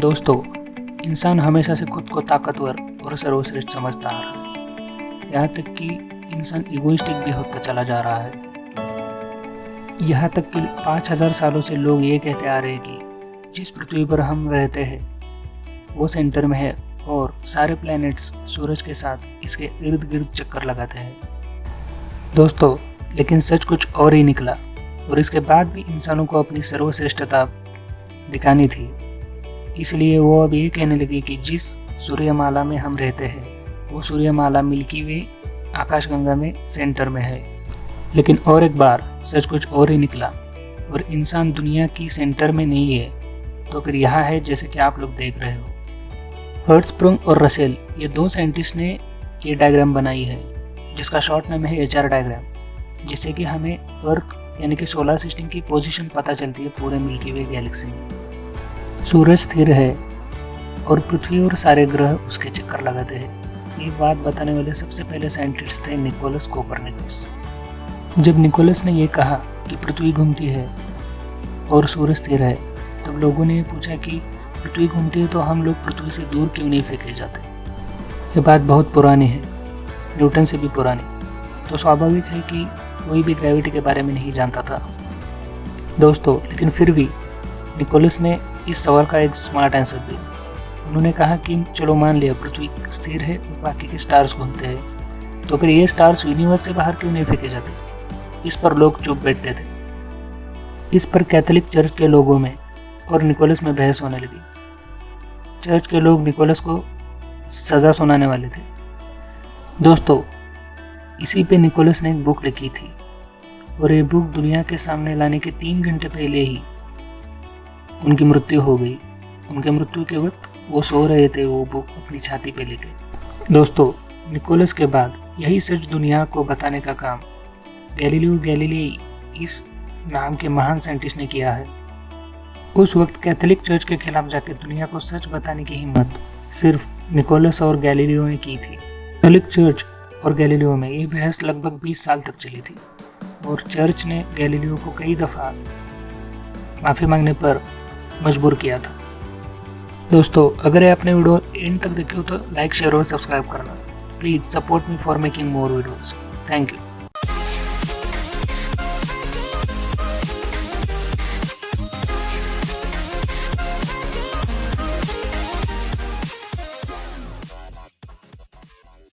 दोस्तों, इंसान हमेशा से खुद को ताकतवर और सर्वश्रेष्ठ समझता आ रहा है। यहाँ तक कि इंसान इगोइस्टिक भी होता चला जा रहा है। यहाँ तक कि 5000 सालों से लोग ये कहते आ रहे हैं कि जिस पृथ्वी पर हम रहते हैं वो सेंटर में है और सारे प्लैनेट्स सूरज के साथ इसके इर्द गिर्द चक्कर लगाते हैं। दोस्तों, लेकिन सच कुछ और ही निकला और इसके बाद भी इंसानों को अपनी सर्वश्रेष्ठता दिखानी थी। इसलिए वो अब ये कहने लगे कि जिस सूर्यमाला में हम रहते हैं वो सूर्यमाला मिल्की वे आकाशगंगा में सेंटर में है। लेकिन और एक बार सच कुछ और ही निकला और इंसान दुनिया की सेंटर में नहीं है तो फिर यहाँ है, जैसे कि आप लोग देख रहे हो। हर्ट्ज़स्प्रुंग और रसेल, ये दो साइंटिस्ट ने ये डायग्राम बनाई है जिसका शॉर्ट नेम है HR डायग्राम, जिससे कि हमें अर्थ यानी कि सोलर सिस्टम की पोजीशन पता चलती है पूरे मिल्की वे गैलेक्सी में। सूरज स्थिर है और पृथ्वी और सारे ग्रह उसके चक्कर लगाते हैं। ये बात बताने वाले सबसे पहले साइंटिस्ट थे निकोलस कोपरनिकस। जब निकोलस ने ये कहा कि पृथ्वी घूमती है और सूरज स्थिर है, तब लोगों ने पूछा कि पृथ्वी घूमती है तो हम लोग पृथ्वी से दूर क्यों नहीं फेंके जाते। ये बात बहुत पुरानी है, न्यूटन से भी पुरानी, तो स्वाभाविक है कि कोई भी ग्रेविटी के बारे में नहीं जानता था। दोस्तों, लेकिन फिर भी निकोलस ने इस सवाल का एक स्मार्ट आंसर दिया। उन्होंने कहा कि चलो मान लिया पृथ्वी स्थिर है और बाकी के स्टार्स घूमते हैं, तो फिर ये स्टार्स यूनिवर्स से बाहर क्यों नहीं फेंके जाते। इस पर लोग चुप बैठते थे। इस पर कैथोलिक चर्च के लोगों में और निकोलस में बहस होने लगी। चर्च के लोग निकोलस को सज़ा सुनाने वाले थे। दोस्तों, इसी पे निकोलस ने एक बुक लिखी थी और ये बुक दुनिया के सामने लाने के 3 घंटे पहले ही उनकी मृत्यु हो गई। उनके मृत्यु के वक्त वो सो रहे थे, वो बुक अपनी छाती पे लेके। दोस्तों, निकोलस के बाद यही सच दुनिया को बताने का काम गैलीलियो गैलीली इस नाम के महान साइंटिस्ट ने किया है। उस वक्त कैथोलिक चर्च के खिलाफ जाके दुनिया को सच बताने की हिम्मत सिर्फ निकोलस और गैलीलियो ने की थी। कैथोलिक चर्च और गैलीलियो में ये बहस लगभग 20 साल तक चली थी और चर्च ने गैलीलियो को कई दफ़ा माफ़ी मांगने पर मजबूर किया था। दोस्तों, अगर आपने वीडियो एंड तक देखी हो तो लाइक, शेयर और सब्सक्राइब करना। Please support me for making more videos. Thank you.